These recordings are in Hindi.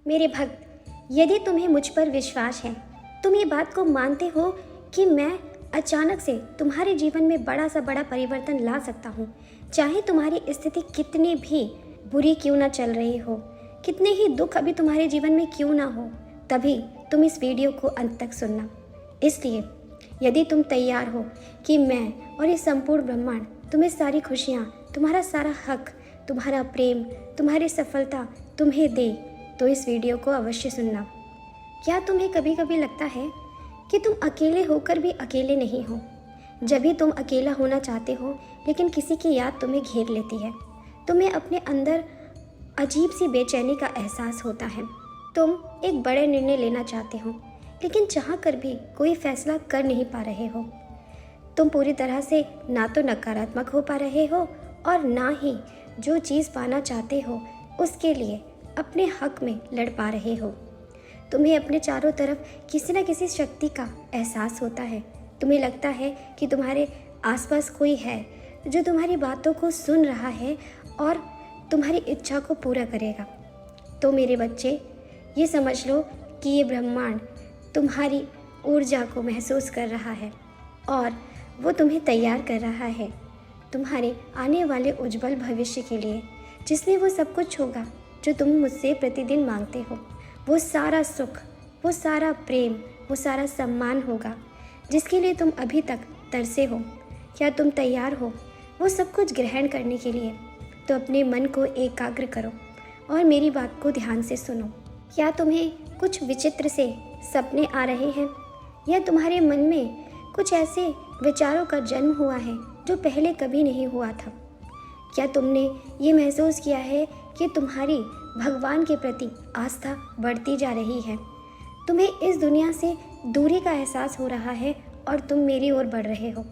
मेरे भक्त, यदि तुम्हें मुझ पर विश्वास है, तुम ये बात को मानते हो कि मैं अचानक से तुम्हारे जीवन में बड़ा सा बड़ा परिवर्तन ला सकता हूँ, चाहे तुम्हारी स्थिति कितनी भी बुरी क्यों ना चल रही हो, कितने ही दुख अभी तुम्हारे जीवन में क्यों ना हो, तभी तुम इस वीडियो को अंत तक सुनना। इसलिए यदि तुम तैयार हो कि मैं और ये संपूर्ण ब्रह्मांड तुम्हें सारी खुशियाँ, तुम्हारा सारा हक, तुम्हारा प्रेम, तुम्हारी सफलता तुम्हें दे, तो इस वीडियो को अवश्य सुनना। क्या तुम्हें कभी कभी लगता है कि तुम अकेले होकर भी अकेले नहीं हो? जब भी तुम अकेला होना चाहते हो लेकिन किसी की याद तुम्हें घेर लेती है, तुम्हें अपने अंदर अजीब सी बेचैनी का एहसास होता है। तुम एक बड़े निर्णय लेना चाहते हो लेकिन चाह कर भी कोई फैसला कर नहीं पा रहे हो। तुम पूरी तरह से ना तो नकारात्मक हो पा रहे हो और ना ही जो चीज़ पाना चाहते हो उसके लिए अपने हक में लड़ पा रहे हो। तुम्हें अपने चारों तरफ किसी न किसी शक्ति का एहसास होता है। तुम्हें लगता है कि तुम्हारे आसपास कोई है जो तुम्हारी बातों को सुन रहा है और तुम्हारी इच्छा को पूरा करेगा। तो मेरे बच्चे, ये समझ लो कि ये ब्रह्मांड तुम्हारी ऊर्जा को महसूस कर रहा है और वो तुम्हें तैयार कर रहा है तुम्हारे आने वाले उज्जवल भविष्य के लिए, जिसमें वो सब कुछ होगा जो तुम मुझसे प्रतिदिन मांगते हो। वो सारा सुख, वो सारा प्रेम, वो सारा सम्मान होगा जिसके लिए तुम अभी तक तरसे हो। क्या तुम तैयार हो वो सब कुछ ग्रहण करने के लिए? तो अपने मन को एकाग्र करो और मेरी बात को ध्यान से सुनो। क्या तुम्हें कुछ विचित्र से सपने आ रहे हैं या तुम्हारे मन में कुछ ऐसे विचारों का जन्म हुआ है जो पहले कभी नहीं हुआ था? क्या तुमने ये महसूस किया है कि तुम्हारी भगवान के प्रति आस्था बढ़ती जा रही है? तुम्हें इस दुनिया से दूरी का एहसास हो रहा है और तुम मेरी ओर बढ़ रहे हो।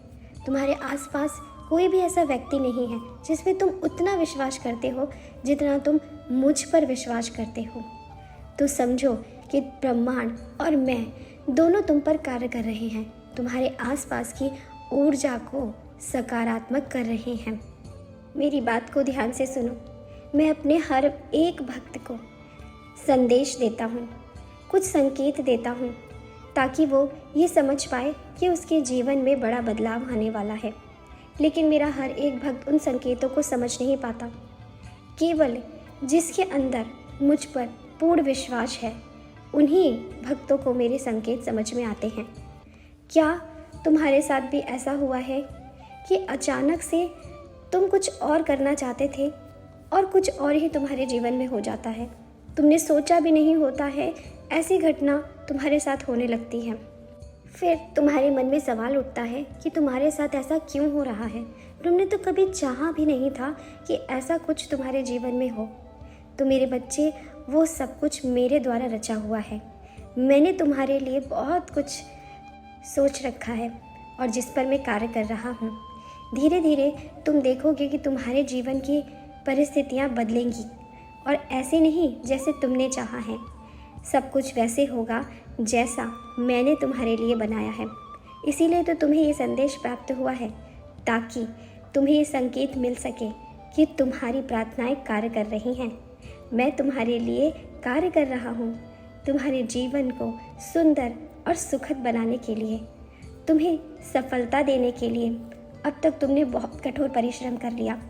तुम्हारे आसपास कोई भी ऐसा व्यक्ति नहीं है जिसमें तुम उतना विश्वास करते हो जितना तुम मुझ पर विश्वास करते हो। तो समझो कि ब्रह्मांड और मैं दोनों तुम पर कार्य कर रहे हैं, तुम्हारे आसपास की ऊर्जा को सकारात्मक कर रहे हैं। मेरी बात को ध्यान से सुनो। मैं अपने हर एक भक्त को संदेश देता हूँ, कुछ संकेत देता हूँ ताकि वो ये समझ पाए कि उसके जीवन में बड़ा बदलाव आने वाला है। लेकिन मेरा हर एक भक्त उन संकेतों को समझ नहीं पाता। केवल जिसके अंदर मुझ पर पूर्ण विश्वास है उन्हीं भक्तों को मेरे संकेत समझ में आते हैं। क्या तुम्हारे साथ भी ऐसा हुआ है कि अचानक से तुम कुछ और करना चाहते थे और कुछ और ही तुम्हारे जीवन में हो जाता है? तुमने सोचा भी नहीं होता है, ऐसी घटना तुम्हारे साथ होने लगती है। फिर तुम्हारे मन में सवाल उठता है कि तुम्हारे साथ ऐसा क्यों हो रहा है? तुमने तो कभी चाहा भी नहीं था कि ऐसा कुछ तुम्हारे जीवन में हो। तो मेरे बच्चे, वो सब कुछ मेरे द्वारा रचा हुआ है। मैंने तुम्हारे लिए बहुत कुछ सोच रखा है और जिस पर मैं कार्य कर रहा हूँ। धीरे धीरे तुम देखोगे कि तुम्हारे जीवन की परिस्थितियाँ बदलेंगी और ऐसे नहीं जैसे तुमने चाहा है। सब कुछ वैसे होगा जैसा मैंने तुम्हारे लिए बनाया है। इसीलिए तो तुम्हें ये संदेश प्राप्त हुआ है ताकि तुम्हें ये संकेत मिल सके कि तुम्हारी प्रार्थनाएं कार्य कर रही हैं। मैं तुम्हारे लिए कार्य कर रहा हूँ, तुम्हारे जीवन को सुंदर और सुखद बनाने के लिए, तुम्हें सफलता देने के लिए। अब तक तुमने बहुत कठोर परिश्रम कर लिया,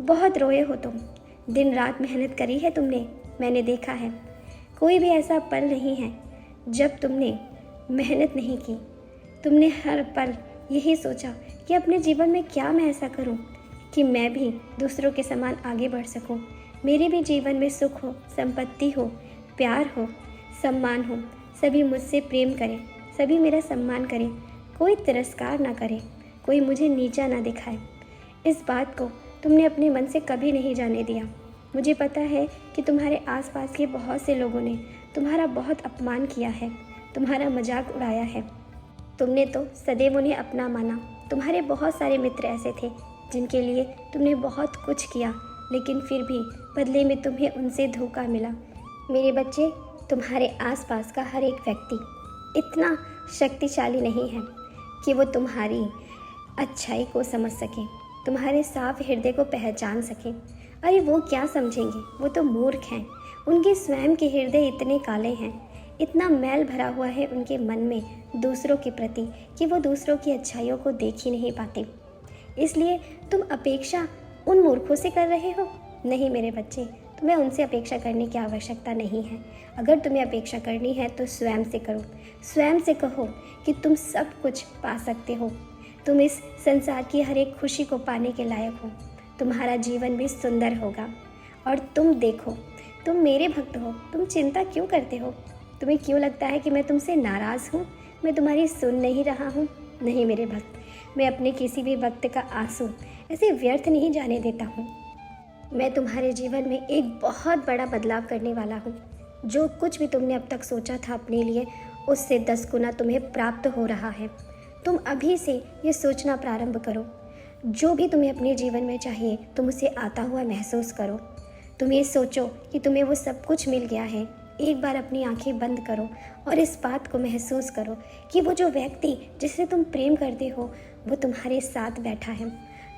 बहुत रोए हो तुम, दिन रात मेहनत करी है तुमने, मैंने देखा है। कोई भी ऐसा पल नहीं है जब तुमने मेहनत नहीं की। तुमने हर पल यही सोचा कि अपने जीवन में क्या मैं ऐसा करूं कि मैं भी दूसरों के समान आगे बढ़ सकूं, मेरे भी जीवन में सुख हो, संपत्ति हो, प्यार हो, सम्मान हो, सभी मुझसे प्रेम करें, सभी मेरा सम्मान करें, कोई तिरस्कार ना करे, कोई मुझे नीचा ना दिखाए। इस बात को तुमने अपने मन से कभी नहीं जाने दिया। मुझे पता है कि तुम्हारे आसपास के बहुत से लोगों ने तुम्हारा बहुत अपमान किया है, तुम्हारा मजाक उड़ाया है। तुमने तो सदैव उन्हें अपना माना। तुम्हारे बहुत सारे मित्र ऐसे थे जिनके लिए तुमने बहुत कुछ किया, लेकिन फिर भी बदले में तुम्हें उनसे धोखा मिला। मेरे बच्चे, तुम्हारे आसपास का हर एक व्यक्ति इतना शक्तिशाली नहीं है कि वो तुम्हारी अच्छाई को समझ सके, तुम्हारे साफ हृदय को पहचान सके। अरे वो क्या समझेंगे, वो तो मूर्ख हैं। उनके स्वयं के हृदय इतने काले हैं, इतना मैल भरा हुआ है उनके मन में दूसरों के प्रति कि वो दूसरों की अच्छाइयों को देख ही नहीं पाते। इसलिए तुम अपेक्षा उन मूर्खों से कर रहे हो? नहीं मेरे बच्चे, तुम्हें उनसे अपेक्षा करने की आवश्यकता नहीं है। अगर तुम्हें अपेक्षा करनी है तो स्वयं से करो। स्वयं से कहो कि तुम सब कुछ पा सकते हो, तुम इस संसार की हर एक खुशी को पाने के लायक हो, तुम्हारा जीवन भी सुंदर होगा। और तुम देखो, तुम मेरे भक्त हो, तुम चिंता क्यों करते हो? तुम्हें क्यों लगता है कि मैं तुमसे नाराज़ हूँ, मैं तुम्हारी सुन नहीं रहा हूँ? नहीं मेरे भक्त, मैं अपने किसी भी वक्त का आंसू ऐसे व्यर्थ नहीं जाने देता हूँ। मैं तुम्हारे जीवन में एक बहुत बड़ा बदलाव करने वाला हूँ। जो कुछ भी तुमने अब तक सोचा था अपने लिए, उससे 10 गुना तुम्हें प्राप्त हो रहा है। तुम अभी से ये सोचना प्रारंभ करो। जो भी तुम्हें अपने जीवन में चाहिए तुम उसे आता हुआ महसूस करो। तुम ये सोचो कि तुम्हें वो सब कुछ मिल गया है। एक बार अपनी आंखें बंद करो और इस बात को महसूस करो कि वो जो व्यक्ति जिससे तुम प्रेम करते हो वो तुम्हारे साथ बैठा है।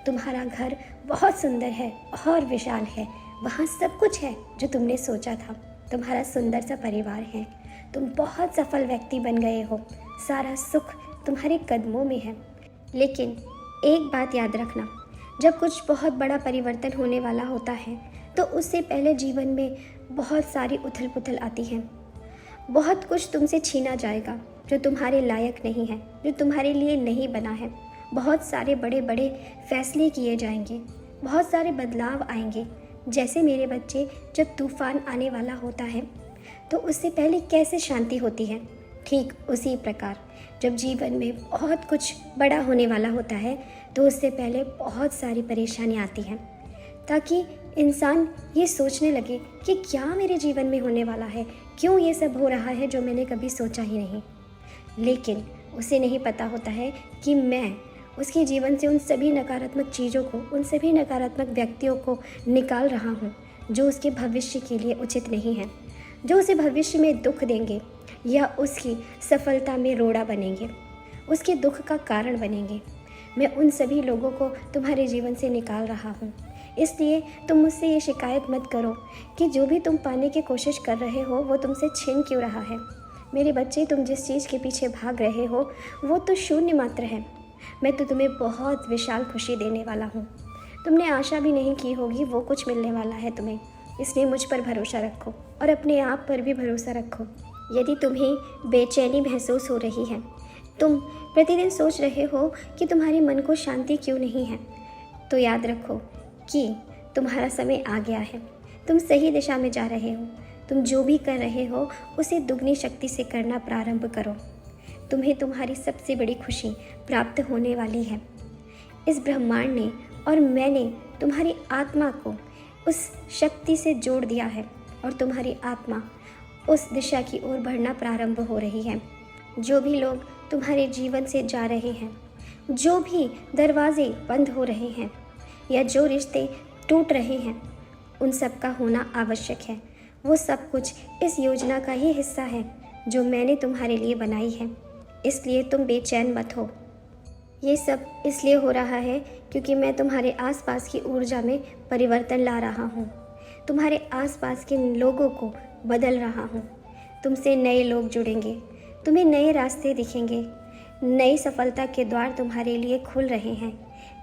तुम्हारा घर बहुत सुंदर है और विशाल है, वहाँ सब कुछ है जो तुमने सोचा था। तुम्हारा सुंदर सा परिवार है, तुम बहुत सफल व्यक्ति बन गए हो, सारा सुख तुम्हारे कदमों में है। लेकिन एक बात याद रखना, जब कुछ बहुत बड़ा परिवर्तन होने वाला होता है तो उससे पहले जीवन में बहुत सारी उथल पुथल आती है। बहुत कुछ तुमसे छीना जाएगा जो तुम्हारे लायक नहीं है, जो तुम्हारे लिए नहीं बना है। बहुत सारे बड़े बड़े फैसले किए जाएंगे, बहुत सारे बदलाव आएंगे। जैसे मेरे बच्चे, जब तूफान आने वाला होता है तो उससे पहले कैसे शांति होती है, ठीक उसी प्रकार जब जीवन में बहुत कुछ बड़ा होने वाला होता है तो उससे पहले बहुत सारी परेशानियाँ आती हैं, ताकि इंसान ये सोचने लगे कि क्या मेरे जीवन में होने वाला है, क्यों ये सब हो रहा है जो मैंने कभी सोचा ही नहीं। लेकिन उसे नहीं पता होता है कि मैं उसके जीवन से उन सभी नकारात्मक चीज़ों को, उन सभी नकारात्मक व्यक्तियों को निकाल रहा हूँ जो उसके भविष्य के लिए उचित नहीं है, जो उसे भविष्य में दुख देंगे या उसकी सफलता में रोड़ा बनेंगे, उसके दुख का कारण बनेंगे। मैं उन सभी लोगों को तुम्हारे जीवन से निकाल रहा हूँ। इसलिए तुम मुझसे ये शिकायत मत करो कि जो भी तुम पाने की कोशिश कर रहे हो वो तुमसे छिन क्यों रहा है। मेरे बच्चे, तुम जिस चीज़ के पीछे भाग रहे हो वो तो शून्य मात्र है। मैं तो तुम्हें बहुत विशाल खुशी देने वाला हूँ। तुमने आशा भी नहीं की होगी वो कुछ मिलने वाला है तुम्हें। इसलिए मुझ पर भरोसा रखो और अपने आप पर भी भरोसा रखो। यदि तुम्हें बेचैनी महसूस हो रही है, तुम प्रतिदिन सोच रहे हो कि तुम्हारे मन को शांति क्यों नहीं है, तो याद रखो कि तुम्हारा समय आ गया है। तुम सही दिशा में जा रहे हो। तुम जो भी कर रहे हो उसे दुगनी शक्ति से करना प्रारंभ करो। तुम्हें तुम्हारी सबसे बड़ी खुशी प्राप्त होने वाली है। इस ब्रह्मांड ने और मैंने तुम्हारी आत्मा को उस शक्ति से जोड़ दिया है और तुम्हारी आत्मा उस दिशा की ओर बढ़ना प्रारंभ हो रही है। जो भी लोग तुम्हारे जीवन से जा रहे हैं, जो भी दरवाजे बंद हो रहे हैं या जो रिश्ते टूट रहे हैं, उन सब का होना आवश्यक है। वो सब कुछ इस योजना का ही हिस्सा है जो मैंने तुम्हारे लिए बनाई है। इसलिए तुम बेचैन मत हो। ये सब इसलिए हो रहा है क्योंकि मैं तुम्हारे आसपास की ऊर्जा में परिवर्तन ला रहा हूँ। तुम्हारे आसपास के लोगों को बदल रहा हूँ। तुमसे नए लोग जुड़ेंगे, तुम्हें नए रास्ते दिखेंगे, नई सफलता के द्वार तुम्हारे लिए खुल रहे हैं,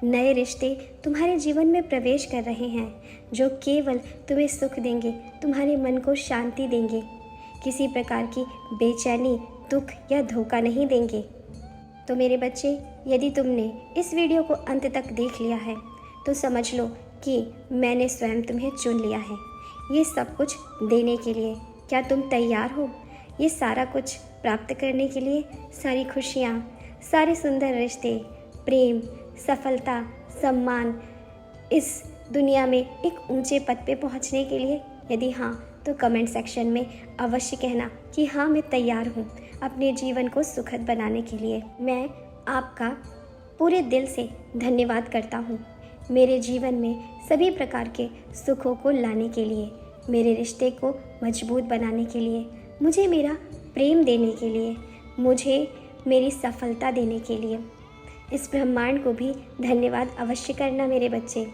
नए रिश्ते तुम्हारे जीवन में प्रवेश कर रहे हैं जो केवल तुम्हें सुख देंगे, तुम्हारे मन को शांति देंगे, किसी प्रकार की बेचैनी, दुख या धोखा नहीं देंगे। तो मेरे बच्चे, यदि तुमने इस वीडियो को अंत तक देख लिया है तो समझ लो कि मैंने स्वयं तुम्हें चुन लिया है ये सब कुछ देने के लिए। क्या तुम तैयार हो ये सारा कुछ प्राप्त करने के लिए? सारी खुशियाँ, सारे सुंदर रिश्ते, प्रेम, सफलता, सम्मान, इस दुनिया में एक ऊंचे पद पे पहुंचने के लिए? यदि हाँ तो कमेंट सेक्शन में अवश्य कहना कि हाँ मैं तैयार हूँ अपने जीवन को सुखद बनाने के लिए। मैं आपका पूरे दिल से धन्यवाद करता हूँ मेरे जीवन में सभी प्रकार के सुखों को लाने के लिए, मेरे रिश्ते को मजबूत बनाने के लिए, मुझे मेरा प्रेम देने के लिए, मुझे मेरी सफलता देने के लिए। इस ब्रह्मांड को भी धन्यवाद अवश्य करना मेरे बच्चे।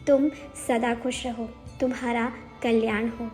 तुम सदा खुश रहो, तुम्हारा कल्याण हो।